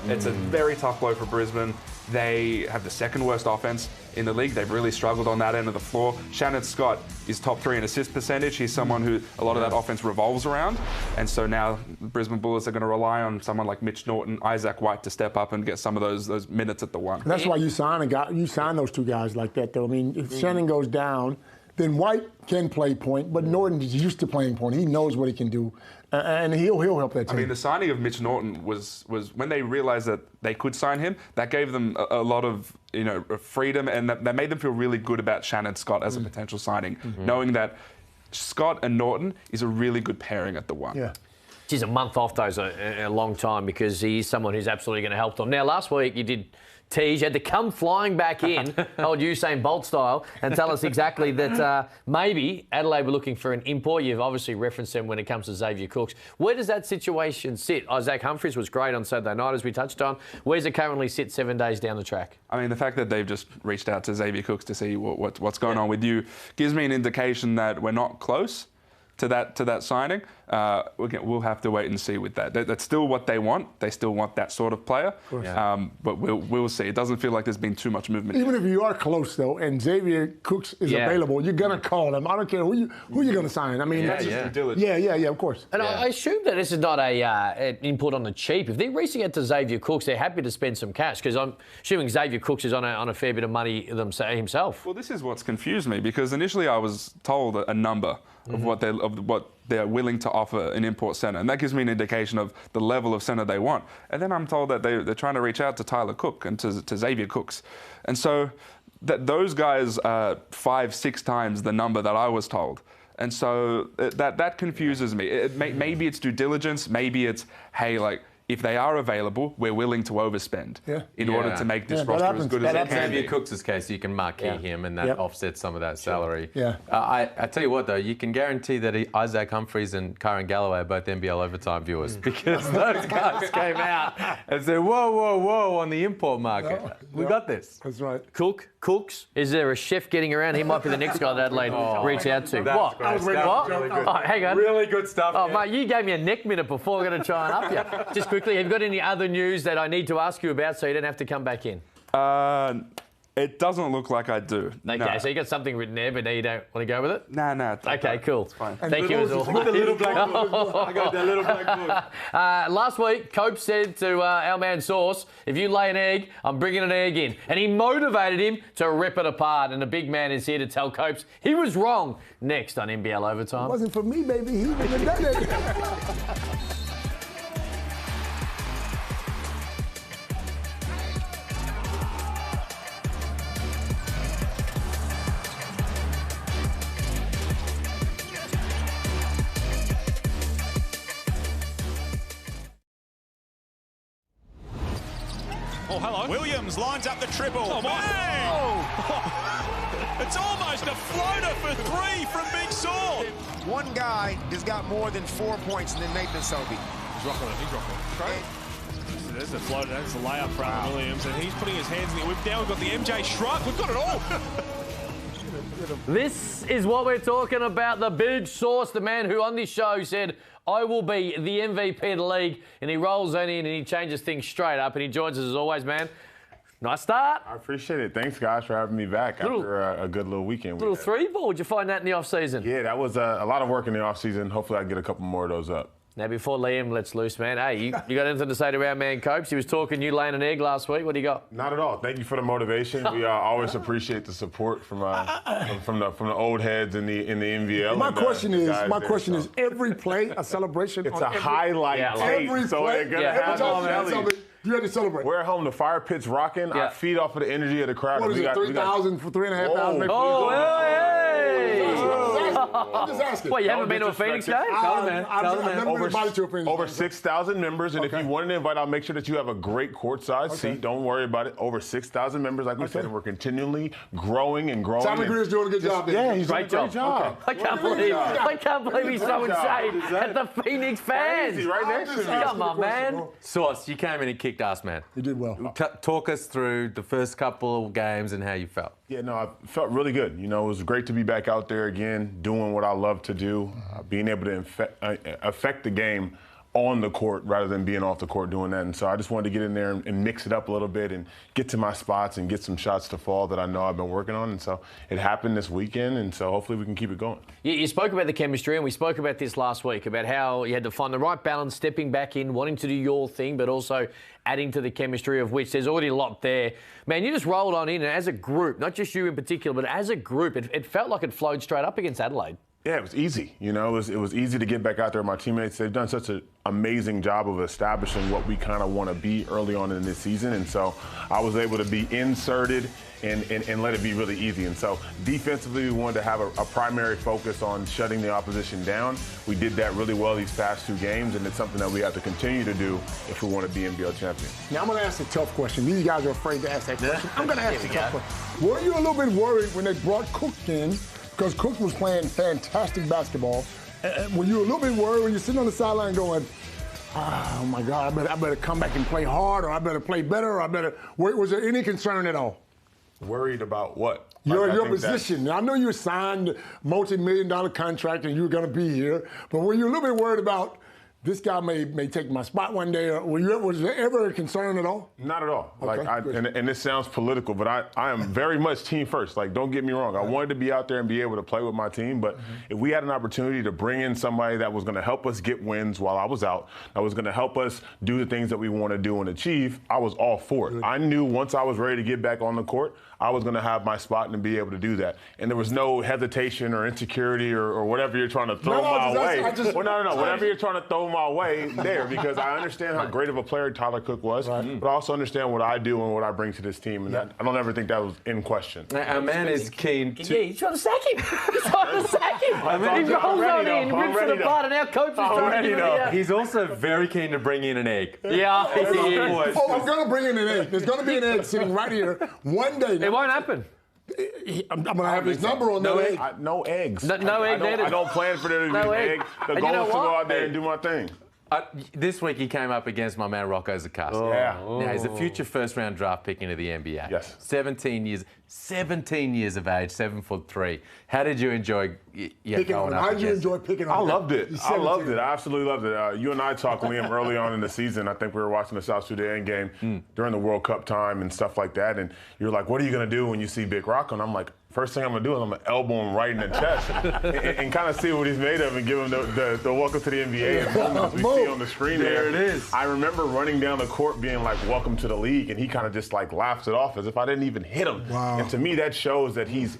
It's a very tough blow for Brisbane. They have the second worst offense in the league. They've really struggled on that end of the floor. Shannon Scott is top 3 in assist percentage. He's someone who a lot of that offense revolves around. And so now the Brisbane Bullets are going to rely on someone like Mitch Norton, Isaac White to step up and get some of those minutes at the one. And that's why you sign those two guys like that, though. I mean, if Shannon goes down, then White can play point, but Norton is used to playing point. He knows what he can do, and he'll help that team. I mean, the signing of Mitch Norton was when they realized that they could sign him, that gave them a lot of freedom, and that made them feel really good about Shannon Scott as a potential signing, knowing that Scott and Norton is a really good pairing at the one. Yeah. Geez, a month off, though, is a long time because he's someone who's absolutely going to help them. Now, last week you did tease, you had to come flying back in, old Usain Bolt style, and tell us exactly that maybe Adelaide were looking for an import. You've obviously referenced them when it comes to Xavier Cooks. Where does that situation sit? Isaac Humphries was great on Saturday night, as we touched on. Where's it currently sit 7 days down the track? I mean, the fact that they've just reached out to Xavier Cooks to see what's going on with you gives me an indication that we're not close to that signing. We'll have to wait and see with that. That's still what they want. They still want that sort of player. But we'll see. It doesn't feel like there's been too much movement. Even if you are close, though, and Xavier Cooks is available, you're going to call him. I don't care who you're going to sign. I mean, that's just diligence. Yeah, of course. And I assume that this is not an input on the cheap. If they're reaching out to Xavier Cooks, they're happy to spend some cash, because I'm assuming Xavier Cooks is on a fair bit of money himself. Well, this is what's confused me, because initially I was told a number of what they're willing to offer an import centre, and that gives me an indication of the level of centre they want. And then I'm told that they're trying to reach out to Tyler Cook and to Xavier Cooks, and so that those guys are 5-6 times the number that I was told. And so that confuses me. Maybe it's due diligence. Maybe it's, hey, like, if they are available, we're willing to overspend in order to make this roster as good as it can. Xavier Cooks' case, you can marquee him, and that offsets some of that salary. Yeah. I tell you what, though, you can guarantee that Isaac Humphries and Karen Galloway are both NBL Overtime viewers, because those guys came out and said, whoa, on the import market. We got this. That's right. Cooks? Is there a chef getting around? He might be the next guy that Adelaide reach out to. What? Oh, hang on. Really good stuff. Oh, mate, you gave me a neck minute before. We're going to try and up you. Just quickly, have you got any other news that I need to ask you about so you don't have to come back in? It doesn't look like I do. Okay, no. So you got something written there, but now you don't want to go with it? No. Okay, cool. It's fine. Thank you as always. The little black book. I got that little black book. Last week, Cope said to our man Sauce, if you lay an egg, I'm bringing an egg in. And he motivated him to rip it apart. And the big man is here to tell Copes he was wrong. Next on NBL Overtime. It wasn't for me, baby. He wouldn't have done it. Oh, hello. Williams lines up the triple. Oh, bang! Oh. It's almost a floater for 3 from Big Saw. One guy has got more than 4 points than Nathan Sobey. He's rocking it. Great. There's the floater. That's the layup from Williams, and he's putting his hands in the whip down. We've got the MJ shrug. We've got it all. This is what we're talking about. The Big Sauce, the man who on this show said, I will be the MVP of the league, and he rolls on in and he changes things straight up, and he joins us as always, man. Nice start. I appreciate it. Thanks, guys, for having me back after a good little weekend. Little 3-ball. Did you find that in the off-season? Yeah, that was a lot of work in the off-season. Hopefully I can get a couple more of those up. Now, before Liam lets loose, man, hey, you got anything to say to our man Copes? He was talking you laying an egg last week. What do you got? Not at all. Thank you for the motivation. We always appreciate the support from the old heads in the NBL. My question is, every play a celebration? It's a highlight tape. Every so play, they're gonna every have time you had to celebrate. We're at home. The fire pit's rocking. I feed off of the energy of the crowd. What is it, 3,000 for 3,500? Oh, hey! I'm just asking. Well, you haven't been to a Phoenix game? Tell the man. Tell the I've man. never been invited to a Phoenix Over game. 6,000 members, and if you wanted to invite, I'll make sure that you have a great courtside seat. Don't worry about it. Over 6,000 members, like we said, and we're continually growing and growing. Simon Greer's doing a good job there. Yeah, he's doing a great job. I can't believe he's throwing shade at the Phoenix fans. Easy, right next to me. Come on, man. Sauce, you came in and kicked ass, man. You did well. Talk us through the first couple of games and how you felt. Yeah, no, I felt really good. You know, it was great to be back out there again, doing what I love to do, being able to affect the game on the court rather than being off the court doing that. And so I just wanted to get in there and mix it up a little bit and get to my spots and get some shots to fall that I know I've been working on. And so it happened this weekend, and so hopefully we can keep it going. You spoke about the chemistry, and we spoke about this last week, about how you had to find the right balance, stepping back in, wanting to do your thing, but also adding to the chemistry, of which there's already a lot there. Man, you just rolled on in, and as a group, not just you in particular, but as a group, it felt like it flowed straight up against Adelaide. Yeah, it was easy. You know, it was easy to get back out there. My teammates, they've done such an amazing job of establishing what we kind of want to be early on in this season. And so I was able to be inserted and let it be really easy. And so defensively, we wanted to have a primary focus on shutting the opposition down. We did that really well these past 2 games, and it's something that we have to continue to do if we want to be NBL champions. Now, I'm going to ask a tough question. These guys are afraid to ask that question. I'm going to ask a tough question. Were you a little bit worried when they brought Cook in? Because Cook was playing fantastic basketball. Were you a little bit worried when you're sitting on the sideline going, oh, my God, I better come back and play hard, or I better play better, or was there any concern at all? Worried about what? Your position. I know you signed a multi-million-dollar contract and you were going to be here, but were you a little bit worried about this guy may take my spot one day? Or was there ever a concern at all? Not at all. Okay, and this sounds political, but I am very much team first. Like, don't get me wrong. I wanted to be out there and be able to play with my team, but if we had an opportunity to bring in somebody that was going to help us get wins while I was out, that was going to help us do the things that we want to do and achieve, I was all for it. I knew once I was ready to get back on the court, I was going to have my spot and be able to do that. And there was no hesitation or insecurity or whatever you're trying to throw my way. Whatever you're trying to throw my way there, because I understand how great of a player Tyler Cook was, but I also understand what I do and what I bring to this team. And I don't ever think that was in question. Our man is keen to... Yeah, he's trying to sack him. He's trying to sack him. He rolls on in, rips it apart, and our coach is trying to do it. He's also very keen to bring in an egg. Yeah, he is. Oh, I'm going to bring in an egg. There's going to be an egg sitting right here one day. It won't happen. I'm going to have his number on that egg. No eggs. No egg there. I don't plan for there to be an egg. The goal is to go out there and do my thing. This week he came up against my man Rocco Zacasta. Yeah. Now he's a future first-round draft pick into the NBA. Yes. 17 years of age, 7'3". How did you enjoy going up? How did you enjoy picking on him? I loved it. I loved it. I absolutely loved it. You and I talked, Liam, early on in the season. I think we were watching the South Sudan game during the World Cup time and stuff like that. And you were like, what are you going to do when you see Big Rocco? And I'm like, first thing I'm going to do is I'm going to elbow him right in the chest and kind of see what he's made of and give him the welcome to the NBA and moments we see on the screen there. There it is. I remember running down the court being like, welcome to the league, and he kind of just like laughs it off as if I didn't even hit him. Wow. And to me, that shows that he's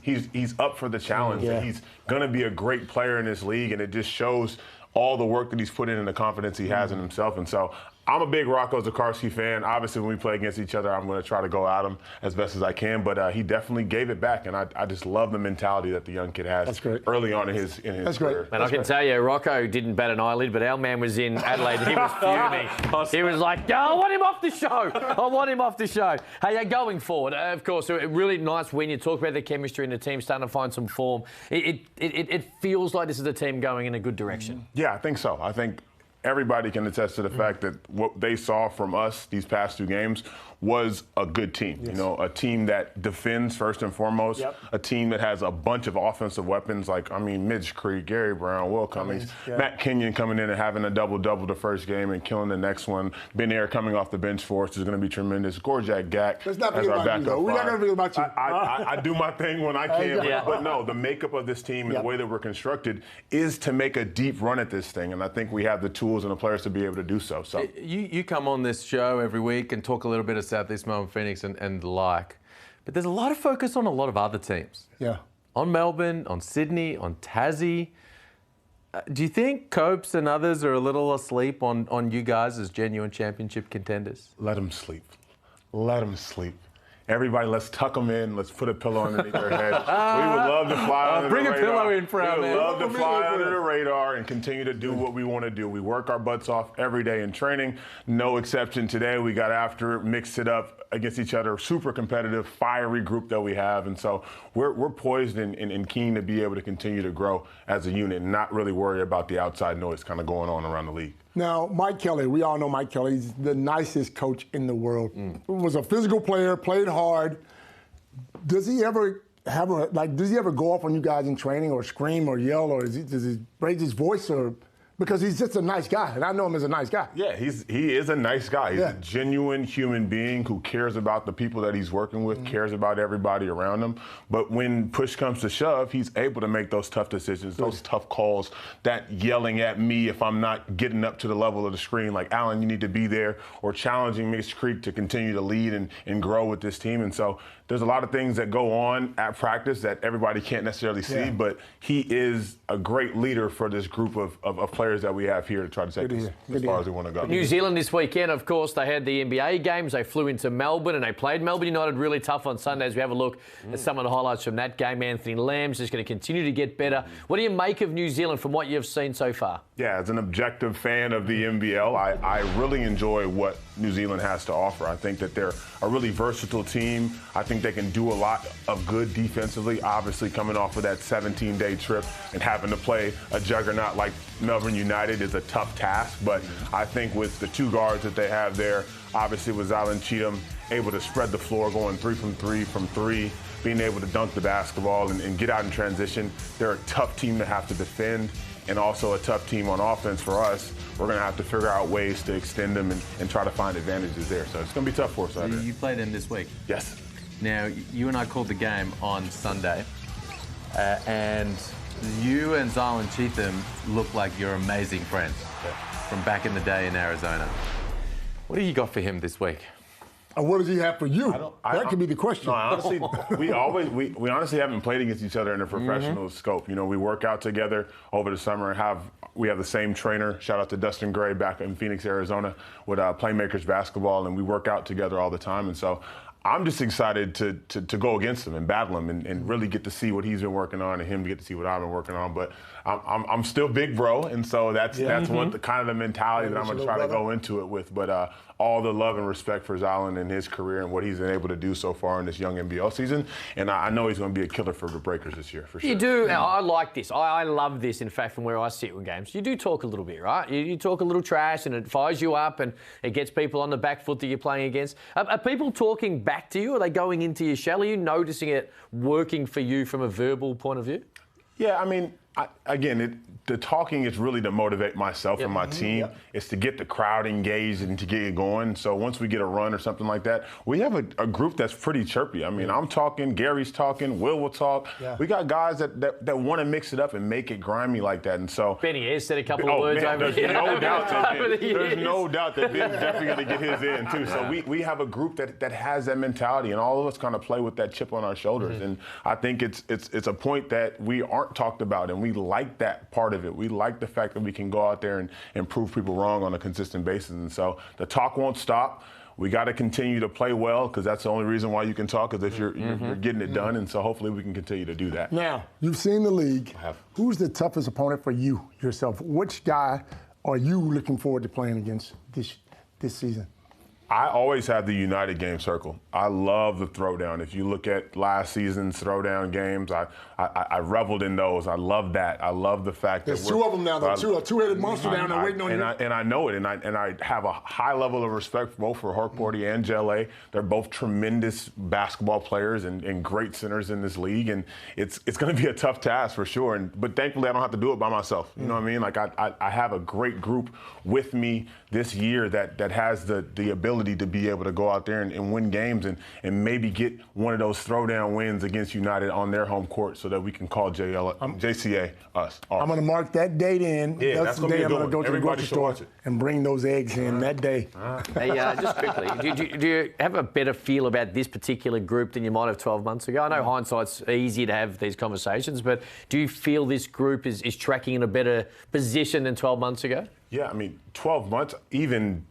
up for the challenge, that he's going to be a great player in this league, and it just shows all the work that he's put in and the confidence he has in himself. And so I'm a big Rocco Zacasta fan. Obviously, when we play against each other, I'm going to try to go at him as best as I can. But he definitely gave it back, and I just love the mentality that the young kid has early on in his career. And I can tell you, Rocco didn't bat an eyelid, but our man was in Adelaide and he was fuming. He was like, I want him off the show. I want him off the show. Hey, going forward, of course, a really nice win. You talk about the chemistry and the team starting to find some form. It feels like this is a team going in a good direction. Yeah, I think so. I think everybody can attest to the fact that what they saw from us these past 2 games was a good team. Yes. You know, a team that defends first and foremost, a team that has a bunch of offensive weapons like, Midge Creek, Gary Brown, Will Cummings, Matt Kenyon coming in and having a double-double the first game and killing the next one. Ben Air coming off the bench for us is going to be tremendous. Gorjak Gak Let's not as our about backup. You, though. We're not going to forget about you. I do my thing when I can, but no, the makeup of this team and the way that we're constructed is to make a deep run at this thing, and I think we have the tools and the players to be able to do so. So you come on this show every week and talk a little bit of Southeast Melbourne, Phoenix and the like, but there's a lot of focus on a lot of other teams. Yeah. On Melbourne, on Sydney, on Tassie. Do you think Copes and others are a little asleep on you guys as genuine championship contenders? let them sleep. Let them sleep. Everybody, let's tuck them in. Let's put a pillow underneath their head. We would love to fly under the radar. Bring a pillow in for our man. We would love to fly under the radar and continue to do what we want to do. We work our butts off every day in training. No exception today. We got after it, mixed it up against each other. Super competitive, fiery group that we have. And so we're poised and keen to be able to continue to grow as a unit and not really worry about the outside noise kind of going on around the league. Now, Mike Kelly, we all know Mike Kelly. He's the nicest coach in the world. Was a physical player, played hard. Does he ever does he ever go off on you guys in training or scream or yell, or does he raise his voice, or because he's just a nice guy, and I know him as a nice guy. Yeah, he is a nice guy. He's a genuine human being who cares about the people that he's working with, cares about everybody around him. But when push comes to shove, he's able to make those tough decisions, those tough calls, that yelling at me if I'm not getting up to the level of the screen, like, Alan, you need to be there, or challenging Mixed Creek to continue to lead and grow with this team. And so there's a lot of things that go on at practice that everybody can't necessarily see, but he is a great leader for this group of players that we have here to try to take us as far as we want to go. New Zealand this weekend, of course, they had the NBA games. They flew into Melbourne and they played Melbourne United really tough on Sunday. As we have a look at some of the highlights from that game, Anthony Lamb's is going to continue to get better. What do you make of New Zealand from what you've seen so far? Yeah, as an objective fan of the NBL, I really enjoy what New Zealand has to offer. I think that they're a really versatile team. I think they can do a lot of good defensively, obviously coming off of that 17-day trip and having to play a juggernaut like Melbourne United is a tough task. But I think with the two guards that they have there, obviously with Alan Cheatham able to spread the floor, going 3 from three, being able to dunk the basketball and get out in transition, they're a tough team to have to defend, and also a tough team on offense for us. We're going to have to figure out ways to extend them and try to find advantages there. So it's going to be tough for us out there. You played them this week? Yes. Now, you and I called the game on Sunday, and you and Zylan Cheatham look like you're amazing friends from back in the day in Arizona. What do you got for him this week? What does he have for you? That could be the question. No, honestly, we honestly haven't played against each other in a professional scope. You know, we work out together over the summer and we have the same trainer. Shout out to Dustin Gray back in Phoenix, Arizona, with Playmakers Basketball, and we work out together all the time. And so I'm just excited to go against him and battle him and really get to see what he's been working on and him to get to see what I've been working on. But I'm still big bro, and so that's what the kind of the mentality that I'm going to try to go into it with. But all the love and respect for Zylan and his career and what he's been able to do so far in this young NBL season. And I know he's going to be a killer for the Breakers this year, for sure. You do. I like this. I love this, in fact, from where I sit with games. You do talk a little bit, right? You talk a little trash and it fires you up and it gets people on the back foot that you're playing against. Are people talking back to you? Are they going into your shell? Are you noticing it working for you from a verbal point of view? Yeah, I mean, the talking is really to motivate myself and my team. It's to get the crowd engaged and to get it going. So once we get a run or something like that, we have a group that's pretty chirpy. I mean, I'm talking, Gary's talking, will talk. We got guys that want to mix it up and make it grimy like that. And so Benny has said a couple of words over there's no doubt that Ben's definitely going to get his in too. So we have a group that has that mentality, and all of us kind of play with that chip on our shoulders. And I think it's a point that we aren't talked about, and we like that part of it. We like the fact that we can go out there and prove people wrong on a consistent basis. And so the talk won't stop. We got to continue to play well, because that's the only reason why you can talk, is if you're getting it done. And so hopefully we can continue to do that. Now, you've seen the league. I have. Who's the toughest opponent for you yourself? Which guy are you looking forward to playing against this season? I always have the United game circle. I love the throwdown. If you look at last season's throwdown games, I reveled in those. I love that. I love the fact that there's two of them now. There's a two-headed monster down there waiting on you. And I know it. And I have a high level of respect both for Harcourty and Jelly. They're both tremendous basketball players and great centers in this league. And it's going to be a tough task for sure. But thankfully, I don't have to do it by myself. You know what I mean? Like I have a great group with me this year that has the ability to be able to go out there and win games and maybe get one of those throwdown wins against United on their home court, so that we can call JCA us. I'm going to mark that date in. Yeah, that's the day I'm going to go to the grocery store and bring those eggs in that day. Hey, just quickly, do you have a better feel about this particular group than you might have 12 months ago? I know hindsight's easy to have these conversations, but do you feel this group is tracking in a better position than 12 months ago? Yeah, I mean, 12 months, even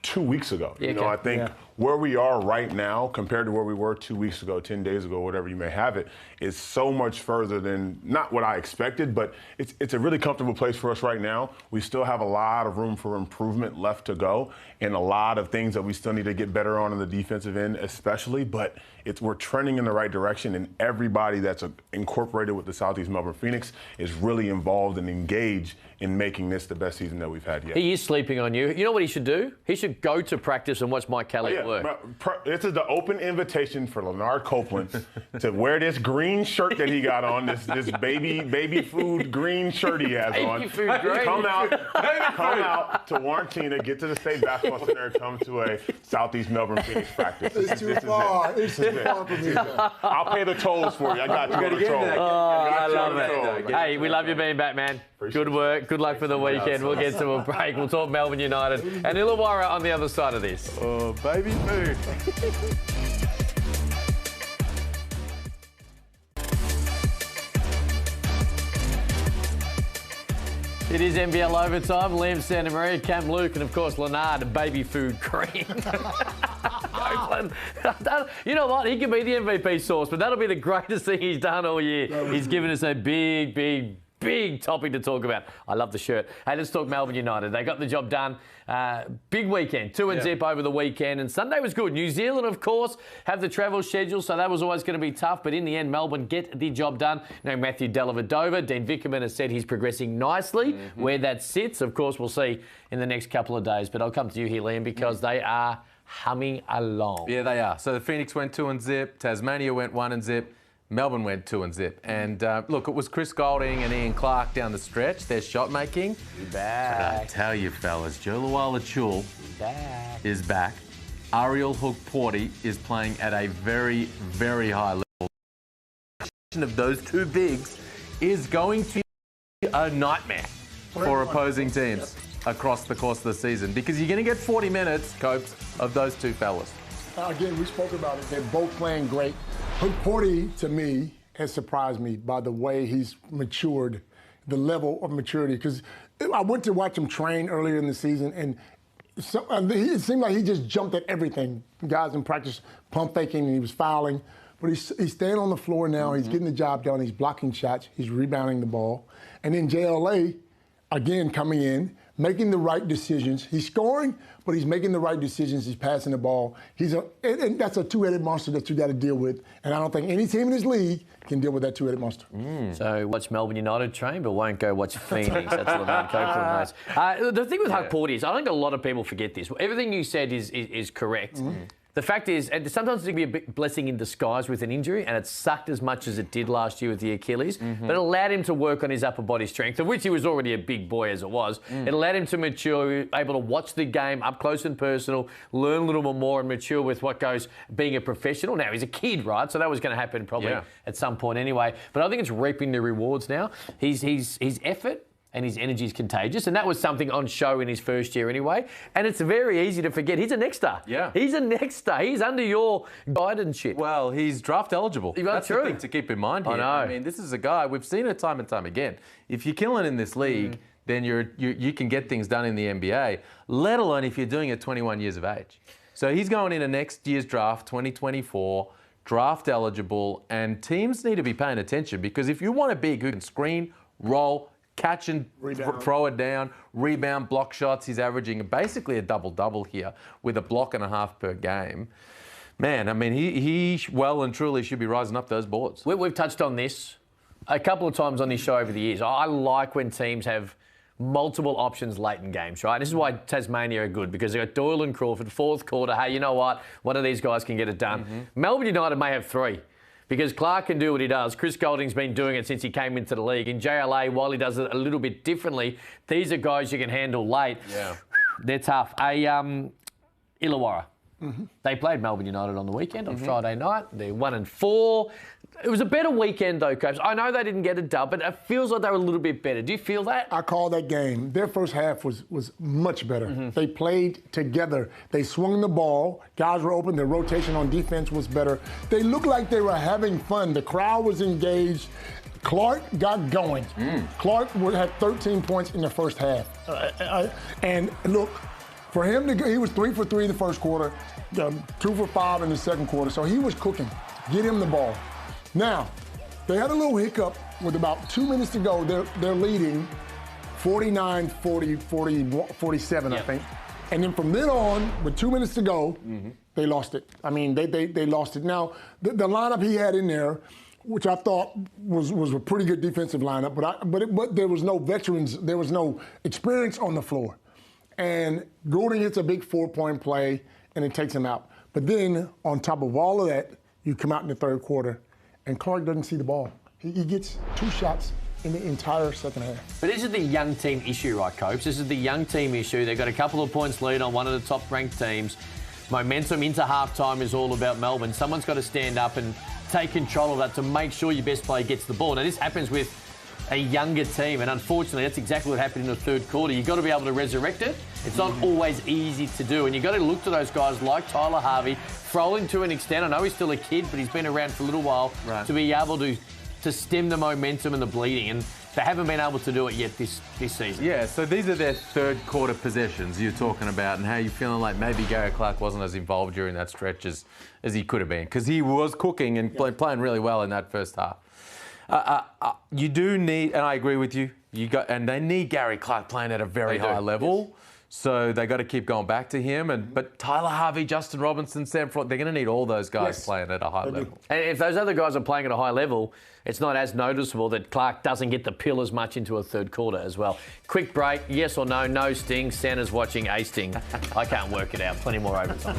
2 weeks ago. I think where we are right now compared to where we were 2 weeks ago, 10 days ago, whatever you may have it, is so much further than not what I expected, but it's a really comfortable place for us right now. We still have a lot of room for improvement left to go and a lot of things that we still need to get better on the defensive end especially, but we're trending in the right direction, and everybody that's incorporated with the Southeast Melbourne Phoenix is really involved and engaged in making this the best season that we've had yet. He is sleeping on you. You know what he should do? He should go to practice and watch Mike Kelly at work. This is the open invitation for Leonard Copeland to wear this green shirt that he got on, this baby food green shirt he has on. Baby food green. Come out to Warrentina, get to the State Basketball Center, and come to a Southeast Melbourne Phoenix practice. It's too far. It's too far for me. I'll pay the tolls for you. I got you. gotta get into that. I love it. Hey, we love you being back, man. Good work. Good luck for the weekend. We'll get to a break. We'll talk Melbourne United and Illawarra on the other side of this. Oh, baby food. It is NBL Overtime. Liam Santa Maria, Cam Luke, and of course Leonard, baby food cream. You know what? He can be the MVP source, but that'll be the greatest thing he's done all year. He's given us a big topic to talk about. I love the shirt. Hey, let's talk Melbourne United. They got the job done. Big weekend, 2-0 over the weekend, and Sunday was good. New Zealand, of course, have the travel schedule, so that was always going to be tough, but in the end, Melbourne get the job done. Now, Matthew Dellavedova, Dean Vickerman has said he's progressing nicely. Where that sits, of course, we'll see in the next couple of days, but I'll come to you here, Liam, because they are humming along. Yeah, they are. So the Phoenix went 2-0, Tasmania went 1-0. Melbourne went 2-0. And look, it was Chris Goulding and Ian Clark down the stretch. Their shot making. Back. I tell you, fellas, Olgun Uluc is back. Ariel Hook-Porty is playing at a very high level. The combination of those two bigs is going to be a nightmare for opposing teams across the course of the season, because you're going to get 40 minutes, Copes, of those two fellas. Again, we spoke about it. They're both playing great. Porty, to me, has surprised me by the way he's matured, the level of maturity. Because I went to watch him train earlier in the season, and it seemed like he just jumped at everything. Guys in practice pump faking, and he was fouling. But he's staying on the floor now. He's getting the job done. He's blocking shots. He's rebounding the ball. And then JLA, again, coming in, making the right decisions. He's scoring, but he's making the right decisions. He's passing the ball. And that's a two-headed monster that you got to deal with. And I don't think any team in this league can deal with that two-headed monster. So watch Melbourne United train, but won't go watch Phoenix. That's Leonard Copeland. The thing with Hook-Porty is, I think a lot of people forget this. Everything you said is correct. The fact is, and sometimes it can be a bit blessing in disguise with an injury, and it sucked as much as it did last year with the Achilles, but it allowed him to work on his upper body strength, of which he was already a big boy as it was. It allowed him to mature, able to watch the game up close and personal, learn a little bit more and mature with what goes being a professional. Now, he's a kid, right? So that was going to happen probably at some point anyway. But I think it's reaping the rewards now. His effort and his energy is contagious, and that was something on show in his first year anyway. And it's very easy to forget. He's a next star. Yeah. He's a next star. He's under your guidance shit. Well, he's draft eligible. That's the thing to keep in mind here. I know. I mean, this is a guy, we've seen it time and time again. If you're killing in this league, then you can get things done in the NBA, let alone if you're doing it 21 years of age. So he's going into next year's draft, 2024, draft eligible, and teams need to be paying attention, because if you want a big who can screen, roll, catch and throw it down, rebound, block shots. He's averaging basically a double-double here with a block and a half per game. Man, I mean, he well and truly should be rising up those boards. We've touched on this a couple of times on this show over the years. I like when teams have multiple options late in games, right? This is why Tasmania are good, because they've got Doyle and Crawford, fourth quarter. Hey, you know what? One of these guys can get it done. Melbourne United may have three, because Clark can do what he does. Chris Goulding's been doing it since he came into the league. In JLA, while he does it a little bit differently, these are guys you can handle late. Yeah. They're tough. Illawarra. They played Melbourne United on the weekend on Friday night. They're 1-4. It was a better weekend though, Coach. I know they didn't get a dub, but it feels like they were a little bit better. Do you feel that? I call that game. Their first half was much better. They played together. They swung the ball. Guys were open. Their rotation on defense was better. They looked like they were having fun. The crowd was engaged. Clark got going. Clark had 13 points in the first half. And look, For him to go, he was 3 for 3 in the first quarter, 2 for 5 in the second quarter, so he was cooking. Get him the ball. Now, they had a little hiccup with about 2 minutes to go. They're leading 49, 40, 47, I think. And then from then on, with 2 minutes to go, they lost it. I mean, they lost it. Now, the lineup he had in there, which I thought was a pretty good defensive lineup, but there was no veterans, there was no experience on the floor. And Gordon hits a big 4-point play, and it takes him out. But then, on top of all of that, you come out in the third quarter, and Clark doesn't see the ball. He gets 2 shots in the entire second half. But this is the young team issue, right, Copes? This is the young team issue. They've got a couple of points lead on one of the top-ranked teams. Momentum into halftime is all about Melbourne. Someone's got to stand up and take control of that to make sure your best player gets the ball. Now, this happens with a younger team, and unfortunately, that's exactly what happened in the third quarter. You've got to be able to resurrect it. It's not always easy to do, and you've got to look to those guys like Tyler Harvey, Froling to an extent. I know he's still a kid, but he's been around for a little while, to be able to stem the momentum and the bleeding, and they haven't been able to do it yet this season. Yeah, so these are their third quarter possessions you're talking about, and how you're feeling like maybe Gary Clark wasn't as involved during that stretch as he could have been, because he was cooking and playing really well in that first half. You do need, and I agree with you, and they need Gary Clark playing at a very high level. Yes. So they got to keep going back to him. But Tyler Harvey, Justin Robinson, Sam Frost, they're going to need all those guys playing at a high level. And if those other guys are playing at a high level, it's not as noticeable that Clark doesn't get the pill as much into a third quarter as well. Quick break, yes or no, no sting. Santa's watching a sting. I can't work it out. Plenty more overtime.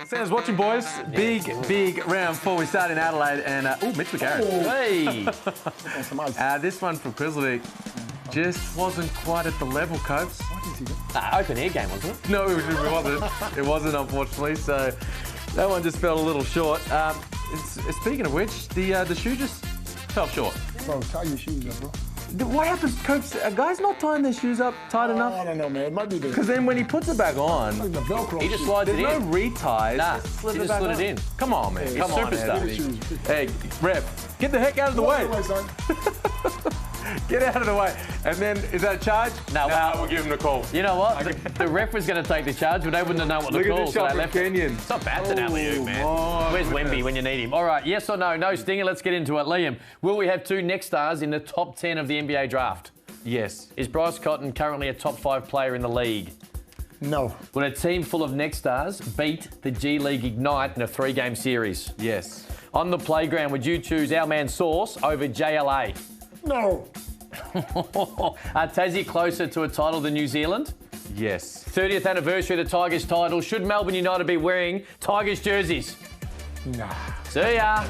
Santa's watching, boys. Big round 4. We start in Adelaide, and Mitch McGarrett. Hey! This one from Krislovic just wasn't quite at the level, Copes. What is he? Open air game, wasn't it? No, it wasn't. It wasn't, unfortunately. So that one just fell a little short. Speaking of which, the shoe just fell short. Bro, tie your shoes up, bro. What happens, Copes? Are guys not tying their shoes up tight enough? I don't know, man. It might be the... Because then when he puts it back on, like the Velcro he just slides it in. There's no reties. Nah, he just slid it in. Come on, man. Come on, superstar. Hey, ref, get the heck out of the way. Get out of the way. And then, is that a charge? No, we'll give him the call. You know what? The ref was going to take the charge, but they wouldn't have known what the call was. Look at this shot from Kenyon. It's not bad to alley-oop, man. Where's Wemby when you need him? All right, yes or no? No stinger. Let's get into it. Liam, will we have 2 next stars in the top 10 of the NBA draft? Yes. Is Bryce Cotton currently a top 5 player in the league? No. Will a team full of next stars beat the G League Ignite in a 3-game series? Yes. On the playground, would you choose our man Sauce over JLA? No. Are Tassie closer to a title than New Zealand? Yes. 30th anniversary of the Tigers title. Should Melbourne United be wearing Tigers jerseys? Nah. See ya.